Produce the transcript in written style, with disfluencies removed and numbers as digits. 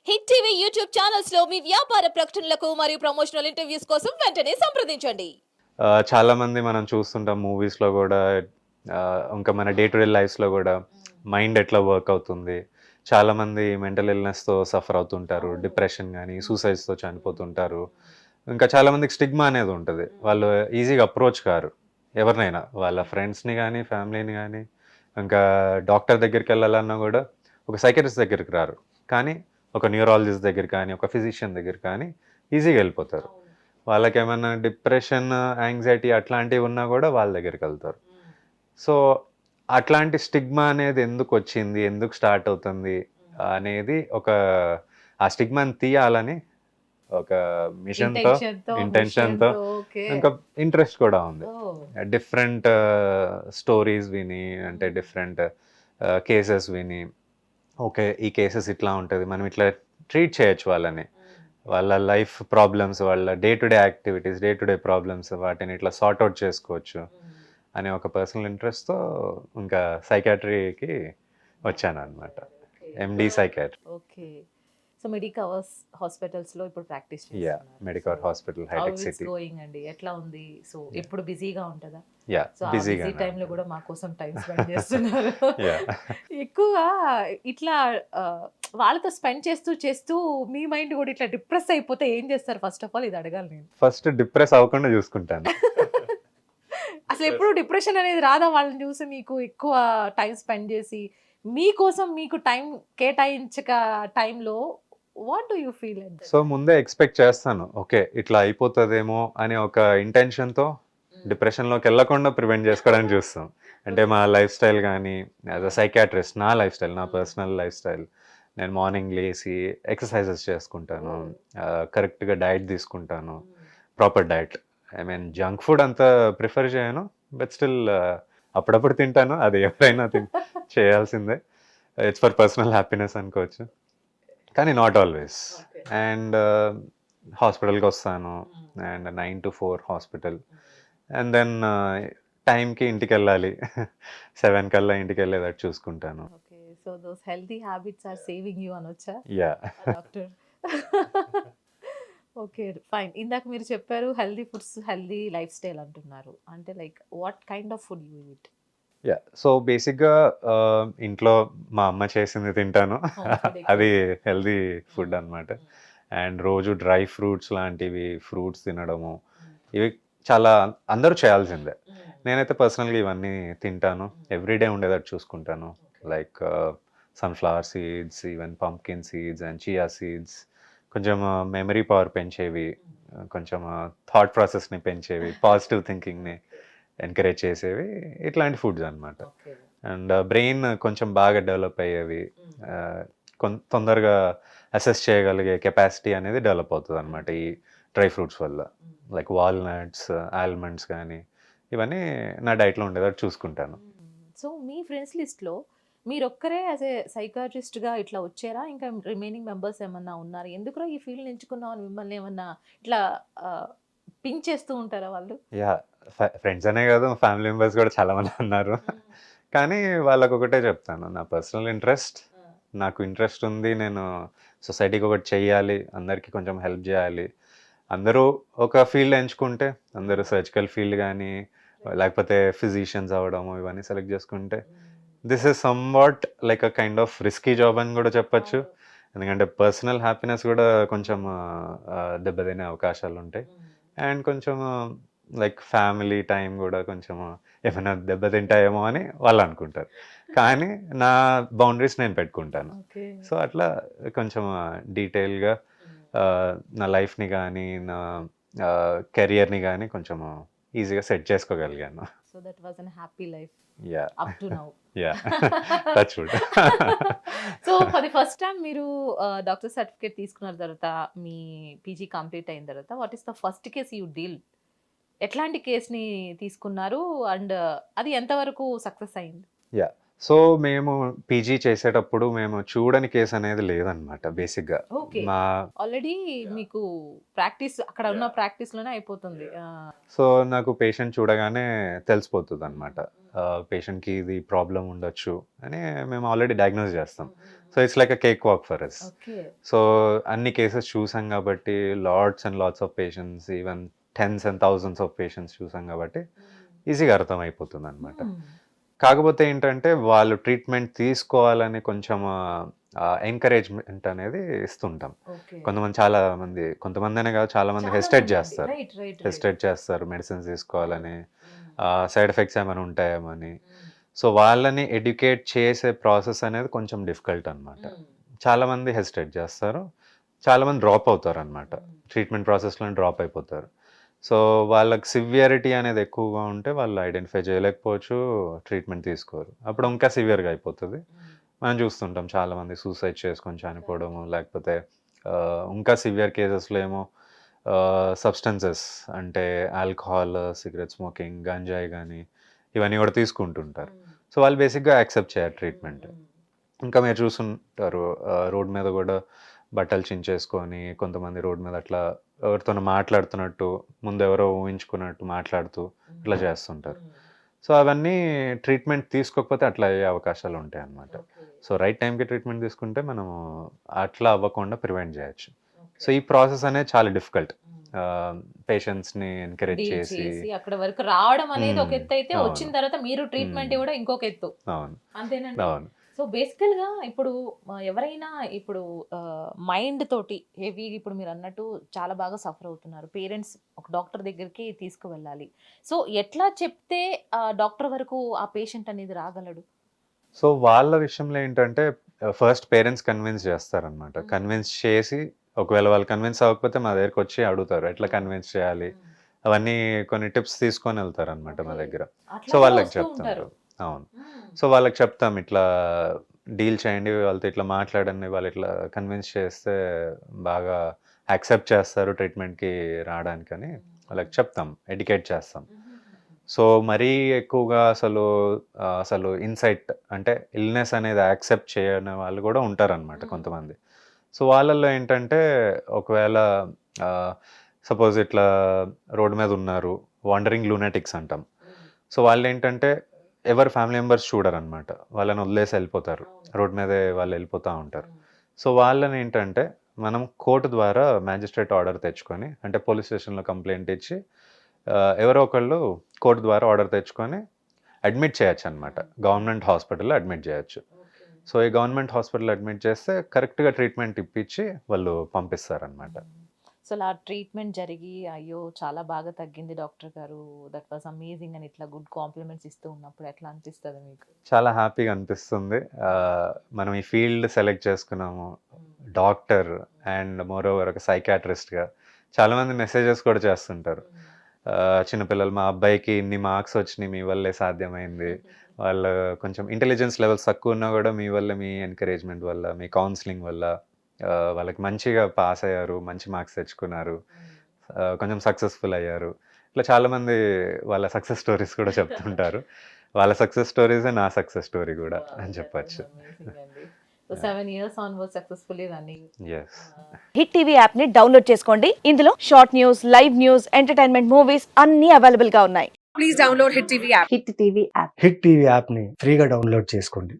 Hit TV YouTube channels లో మీ వ్యాపార ప్రకటనలకు మరియు ప్రమోషనల్ ఇంటర్వ్యూస్ కోసం వెంటనే సంప్రదించండి. చాలా మంది మనం చూస్తుంటాం మూవీస్‌లో గూడా ఇంకా మన డే టు డే లైఫ్స్‌లో గూడా మైండ్ ఎట్లా వర్క్ అవుతుంది. చాలామంది మెంటల్ ఇల్‌నెస్‌తో సఫర్ అవుతుంటారు. డిప్రెషన్ గాని, సూసైడ్స్‌తో చనిపోతుంటారు. ఇంకా చాలామందికి స్టిగ్మా అనేది ఉంటది. వాళ్ళు ఈజీగా అప్రోచ్ కారు ఎవరినైనా. వాళ్ళ ఫ్రెండ్స్‌ని గాని, ఫ్యామిలీని గాని, ఇంకా డాక్టర్ దగ్గరికెళ్ళాలన్నా గూడా ఒక సైకియాట్రిస్ట్ దగ్గరికి రారు. కానీ ఒక న్యూరాలజిస్ట్ దగ్గర కానీ, ఒక ఫిజిషియన్ దగ్గర కానీ ఈజీగా ఎళ్ళిపోతారు. వాళ్ళకేమన్నా డిప్రెషన్, యాంగ్జైటీ అట్లాంటివి ఉన్నా గూడా వాళ్ళ దగ్గరికెళ్తారు. సో, అట్లాంటి స్టిగ్మా అనేది ఎందుకొచ్చింది? ఎందుకు స్టార్ట్ అవుతుంది? అనేది ఆ స్టిగ్మాని తీయాలని ఒక మిషన్‌తో, ఇంటెన్షన్‌తో, ఇంటెన్షన్‌తో మిషన్‌తో ఓకే. ఇంకా ఇంట్రెస్ట్ కూడా ఉంది. ఓహ్! డిఫరెంట్ స్టోరీస్ విని అంటే డిఫరెంట్ కేసెస్ విని ఓకే. ఈ కేసెస్ ఇట్లా ఉంటది. మనం ఇట్లా ట్రీట్ చేయొచ్చు వాళ్ళని. వాళ్ళ లైఫ్ ప్రాబ్లమ్స్, వాళ్ళ day to day activities, day to day problems వాటిని ఇట్లా సార్ట్ ఔట్ చేసుకోవచ్చు అనే ఒక పర్సనల్ ఇంట్రెస్ట్‌తో ఇంకా సైకియాట్రీకి వచ్చాననమాట. MD psychiatry. Okay. So, Medicovers హాస్పిటల్స్‌లో ఇప్పుడు ప్రాక్టీస్ యాహ్! చేస్తున్నారు. మెడికవర్ హాస్పిటల్, హౌ హైటెక్ ఇట్స్ సిటీ. గోయింగ్ అండి? ఎట్లా ఉంది? సో, ఎప్పుడు బిజీగా ఉంటదా? యాహ్! సో, ఆ బిజీ బిజీగానే టైమ్‌లో ఉంటుంది. కూడా మా కోసం టైమ్ స్పెండ్ చేస్తున్నారు. యాహ్! ఎక్కువగా ఇట్లా వాళ్ళతో స్పెండ్ చేస్తూ మీ మైండ్ కూడా ఇట్లా డిప్రెస్ అయిపోతే ఏం చేస్తారు? ఫస్ట్ ఆఫ్ ఆల్ ఇది అడగాలి నేను. ఫస్ట్ డిప్రెస్ అవ్వకుండా చూసుకుంటాను. అసలు ఎప్పుడు డిప్రెషన్ అనేది రాదా వాళ్ళని చూసి మీకు ఎక్కువ టైం స్పెండ్ చేసి మీకోసం మీకు టైం కేటాయించక టైంలో what do you feel at so, ముందే ఎక్స్‌పెక్ట్ చేస్తాను. ఓకే. ఇట్లా అయిపోతదేమో అనే ఒక ఇంటెన్షన్‌తో డిప్రెషన్‌లోకెళ్ళకుండా ప్రివెంట్ చేసుకోవడానికి చూస్తాం. అంటే మా లైఫ్ స్టైల్ గానీ, యాస్ ఎ సైకియాట్రిస్ట్ నా లైఫ్ స్టైల్, నా పర్సనల్ లైఫ్ స్టైల్. నేను మార్నింగ్ లేసి ఎక్సర్‌సైజెస్ చేసుకుంటాను. కరెక్ట్‌గా డైట్ తీసుకుంటాను. Proper diet. I mean junk food అంత ప్రిఫర్ చేయను. బట్ స్టిల్ అప్పుడప్పుడు తింటాను. అది ఎవరైనా చేయాల్సిందే. ఇట్స్ ఫర్ పర్సనల్ హ్యాపీనెస్ అనుకోవచ్చు. కానీ నాట్ ఆల్వేస్. అండ్ హాస్పిటల్‌కి వస్తాను. And 9-4 hospital. అండ్ దెన్ టైంకి ఇంటికెళ్ళాలి. 7 కల్లా ఇంటికెళ్ళేటట్టు చూసుకుంటాను. Okay. So those healthy habits are saving you అనొచ్చా యాహ్! డాక్టర్? ఓకే. ఫైన్. ఇందాక మీరు చెప్పారు healthy foods, healthy lifestyle అంటున్నారు. అంటే like what kind of food you eat? Yeah! So, బేసిక్‌గా ఇంట్లో మా అమ్మ చేసింది తింటాను. హోమ్ ఫుడ్ ఎక్కువ. అది హెల్తీ ఫుడ్ అనమాట. అండ్ రోజు డ్రై ఫ్రూట్స్ లాంటివి, ఫ్రూట్స్ తినడము, ఇవి చాలా అందరూ చేయాల్సిందే. నేనైతే పర్సనల్‌గా ఇవన్నీ తింటాను. ఎవ్రీడే ఉండేటట్టు చూసుకుంటాను. Like sunflower seeds, even pumpkin seeds and chia seeds. కొంచెం మెమరీ పవర్ పెంచేవి, కొంచెం థాట్ ప్రాసెస్‌ని పెంచేవి, పాజిటివ్ థింకింగ్‌ని ఎంకరేజ్ చేసేవి ఇట్లాంటి ఫుడ్స్ అనమాట. ఓకే. అండ్ బ్రెయిన్ కొంచెం బాగా డెవలప్ అయ్యేవి. తొందరగా అసెస్ చేయగలిగే కెపాసిటీ అనేది డెవలప్ అవుతుందనమాట ఈ డ్రై ఫ్రూట్స్ వల్ల. లైక్ వాల్‌నట్స్, ఆల్మండ్స్ కానీ ఇవన్నీ నా డైట్‌లో ఉండేటట్టు చూసుకుంటాను. సో మీ ఫ్రెండ్స్ లిస్ట్‌లో మీరొక్కరే యాస్ ఎ సైకియాట్రిస్ట్‌గా ఇట్లా వచ్చారా? ఇంకా రిమైనింగ్ మెంబర్స్ ఏమన్నా ఉన్నారా? ఎందుకురా ఈ ఫీల్డ్‌ని ఎంచుకున్నావు అని మిమ్మల్ని ఏమన్నా ఇట్లా ఆహ్, పించ్ చేస్తూ ఉంటారా వాళ్ళు? యాహ్! ఫ్రెండ్స్ అనే కాదు, ఫ్యామిలీ మెంబర్స్ కూడా చాలామంది ఉన్నారు. కానీ వాళ్ళకొకటే చెప్తాను. నా పర్సనల్ ఇంట్రెస్ట్, నాకు ఇంట్రెస్ట్ ఉంది. నేను సొసైటీకి ఒకటి చెయ్యాలి. అందరికీ కొంచెం హెల్ప్ జేయాలి. అందరూ ఒక ఫీల్డ్ ఎంచుకుంటే, అందరూ సర్జికల్ ఫీల్డ్ గానీ, లేకపోతే ఫిజీషియన్స్ అవ్వడము ఇవన్నీ సెలెక్ట్ చేసుకుంటే, this is somewhat like a kind of risky job అని గూడా చెప్పొచ్చు. ఎందుకంటే పర్సనల్ హ్యాపీనెస్ గూడా కొంచెం దెబ్బతినే అవకాశాలుంటాయి. అండ్ కొంచెం లైక్ ఫ్యామిలీ టైం గూడా కొంచెం ఏమైనా దెబ్బతింటాయేమో అని వాళ్ళనుకుంటారు. కానీ నా బౌండరీస్ నేను పెట్టుకుంటాను. ఓకే. సో, అట్లా కొంచెం డీటెయిల్‌గా నా లైఫ్‌ని గానీ, నా కెరియర్‌ని గానీ కొంచెం ఈజీగా సెట్ చేసుకోగలిగాను. So that was an happy life yeah! Up to now. Yeah! Touch wood. So for the first time మీరు డాక్టర్ సర్టిఫికేట్ తీసుకున్న తర్వాత మీ పీజీ కంప్లీట్ అయిన తర్వాత what is the first case you deal? ఎట్లాంటి కేస్‌ని తీసుకున్నారు? అండ్ అది ఎంతవరకు సక్సెస్ అయింది? యాహ్! సో మేము పీజీ చేసేటప్పుడు మేము చూడని కేసు అనేది లేదనమాట బేసిక్గా. ఓకే. మా ఆల్రెడీ మీకు ప్రాక్టీస్ అక్కడ ఉన్న ప్రాక్టీస్ లోనే అయిపోతుంది. సో నాకు పేషెంట్ చూడగానే తెలిసిపోతుంది అనమాట, పేషెంట్కి ఇది ప్రాబ్లం ఉండొచ్చు అని మేము ఆల్రెడీ డయాగ్నోస్ చేస్తాం. So it's like a cake walk for us. Okay. So అన్ని కేసెస్ చూసాం కాబట్టి, lots and lots of patients, even tens and thousands of patients చూసాం కాబట్టి ఈజీగా అర్థం అయిపోతుంది అనమాట. కాకపోతే ఏంటంటే వాళ్ళు ట్రీట్మెంట్ తీసుకోవాలని కొంచెం ఎంకరేజ్మెంట్ అనేది ఇస్తుంటాం. కొంతమంది అనే కాదు, చాలా మంది హెసిటేట్ చేస్తారు మెడిసిన్స్ తీసుకోవాలని, సైడ్ ఎఫెక్ట్స్ ఏమైనా ఉంటాయేమని. సో వాళ్ళని ఎడ్యుకేట్ చేసే ప్రాసెస్ అనేది కొంచెం డిఫికల్ట్ అనమాట. చాలామంది హెసిటేట్ చేస్తారు, చాలామంది డ్రాప్ అవుతారు అనమాట, ట్రీట్మెంట్ ప్రాసెస్లో డ్రాప్ అయిపోతారు. సో వాళ్ళకి సివియరిటీ అనేది ఎక్కువగా ఉంటే వాళ్ళు ఐడెంటిఫై చేయలేకపోవచ్చు, ట్రీట్మెంట్ తీసుకోరు, అప్పుడు ఇంకా సివియర్గా అయిపోతుంది. మనం చూస్తుంటాం చాలామంది సూసైడ్ చేసుకొని చనిపోవడము, లేకపోతే ఇంకా సివియర్ కేసెస్లో ఏమో సబ్స్టెన్సెస్ అంటే ఆల్కహాల్, సిగరెట్ స్మోకింగ్, గంజాయి కానీ ఇవన్నీ కూడా తీసుకుంటుంటారు. సో వాళ్ళు బేసిక్గా యాక్సెప్ట్ చేయరు ట్రీట్మెంట్. ఇంకా మీరు చూస్తుంటారు రోడ్ మీద కూడా బట్టలు చించేసుకొని కొంతమంది రోడ్ మీద అట్లా ఎవరితోనో మాట్లాడుతున్నట్టు, ముందు ఎవరో ఊహించుకున్నట్టు మాట్లాడుతూ ఇట్లా చేస్తుంటారు. సో అవన్నీ ట్రీట్మెంట్ తీసుకోకపోతే అట్లా అయ్యే అవకాశాలు ఉంటాయి అన్నమాట. సో రైట్ టైంకి ట్రీట్మెంట్ తీసుకుంటే మనము అట్లా అవ్వకుండా ప్రివెంట్ చేయొచ్చు. సో ఈ ప్రాసెస్ అనేది చాలా డిఫికల్ట్. పేషెంట్స్ని ఎంకరేజ్ చేసి అక్కడ వరకు రావడం అనేది ఒక ఎత్తు అయితే, అవును. వచ్చిన తర్వాత మీరు ట్రీట్మెంట్ ఇవ్వడం ఇంకొక ఎత్తు. అవును అంతేనండి. అవును సో బేసికల్ గా ఇప్పుడు ఎవరైనా ఇప్పుడు మైండ్ తోటి హెవీ, ఇప్పుడు మీరు అన్నట్టు చాలా బాగా సఫర్ అవుతున్నారు, పేరెంట్స్ ఒక డాక్టర్ దగ్గరికి తీసుకువెళ్ళాలి. సో ఎట్లా చెప్తే డాక్టర్ వరకు ఆ పేషెంట్ అనేది రాగలడు? సో వాళ్ళ విషయంలో ఏంటంటే ఫస్ట్ పేరెంట్స్ కన్విన్స్ చేస్తారనమాట. కన్విన్స్ చేసి ఒకవేళ వాళ్ళు కన్విన్స్ అవ్వకపోతే మా దగ్గరికి వచ్చి అడుగుతారు ఎట్లా కన్విన్స్ చేయాలి, అవన్నీ కొన్ని టిప్స్ తీసుకొని వెళ్తారు అనమాట మా దగ్గర. అట్లా సో కూడా వాళ్ళకి వస్తూ చెప్తారు. ఉంటారు. అవును. సో వాళ్ళకి చెప్తాం ఇట్లా డీల్ చేయండి, వాళ్ళతో ఇట్లా మాట్లాడండి, వాళ్ళు ఇట్లా కన్విన్స్ చేస్తే బాగా యాక్సెప్ట్ చేస్తారు ట్రీట్మెంట్కి రావడానికని వాళ్ళకి చెప్తాం, ఎడ్యుకేట్ చేస్తాం. సో మరీ ఎక్కువగా అసలు ఇన్సైట్ అంటే ఇల్నెస్ అనేది యాక్సెప్ట్ చేయని వాళ్ళు కూడా ఉంటారనమాట కొంతమంది. సో వాళ్ళల్లో ఏంటంటే ఒకవేళ సపోజ్ ఇట్లా రోడ్డు మీద ఉన్నారు, వాండరింగ్ లూనాటిక్స్ అంటాం. సో వాళ్ళు ఏంటంటే ఎవరు ఫ్యామిలీ మెంబర్స్ చూడరనమాట, వాళ్ళని వదిలేసి వెళ్ళిపోతారు, రోడ్ మీదే వాళ్ళు వెళ్ళిపోతూ ఉంటారు. సో వాళ్ళని ఏంటంటే మనం కోర్టు ద్వారా మ్యాజిస్ట్రేట్ ఆర్డర్ తెచ్చుకొని, అంటే పోలీస్ స్టేషన్లో కంప్లైంట్ ఇచ్చి ఎవరో ఒకళ్ళు కోర్టు ద్వారా ఆర్డర్ తెచ్చుకొని అడ్మిట్ చేయొచ్చు అనమాట, గవర్నమెంట్ హాస్పిటల్లో అడ్మిట్ చేయొచ్చు. సో ఈ గవర్నమెంట్ హాస్పిటల్ అడ్మిట్ చేస్తే కరెక్ట్గా ట్రీట్మెంట్ ఇప్పించి వాళ్ళు పంపిస్తారనమాట. సో అలా ట్రీట్మెంట్ జరిగి అయ్యో చాలా బాగా తగ్గింది డాక్టర్ గారు, దట్ వాస్ అమేజింగ్ అని ఇట్లా గుడ్ కాంప్లిమెంట్స్ ఇస్తూ ఉన్నప్పుడు ఎట్లా అనిపిస్తుంది మీకు? చాలా హ్యాపీగా అనిపిస్తుంది. మనం ఈ ఫీల్డ్ సెలెక్ట్ చేసుకున్నాము, డాక్టర్ అండ్ మోర్ ఓవర్ ఒక సైకాట్రిస్ట్గా. చాలామంది మెసేజెస్ కూడా చేస్తుంటారు, చిన్నపిల్లలు మా అబ్బాయికి ఇన్ని మార్క్స్ వచ్చినాయి, మీ వల్లే సాధ్యమైంది, వాళ్ళు కొంచెం ఇంటెలిజెన్స్ లెవెల్స్ తక్కువ ఉన్నా కూడా మీ వల్ల, మీ ఎంకరేజ్మెంట్ వల్ల, మీ కౌన్సిలింగ్ వల్ల వాళ్ళకి మంచిగా పాస్ అయ్యారు, మంచి మార్క్స్ తెచ్చుకున్నారు, కొంచెం సక్సెస్ఫుల్ అయ్యారు. ఇట్లా చాలామంది వాళ్ళ సక్సెస్ స్టోరీస్ కూడా చెప్తుంటారు. వాళ్ళ సక్సెస్ స్టోరీసే నా సక్సెస్ స్టోరీ కూడా అని చెప్పచ్చు. 7 years onwards successfully running. Yes. Hit TV app ని డౌన్లోడ్ చేసుకోండి. ఇందులో short news, live news, entertainment movies అన్ని అవైలబుల్ గా ఉన్నాయి. Please download Hit TV app. Hit TV app. Hit TV యాప్ని ఫ్రీగా డౌన్లోడ్ చేసుకోండి.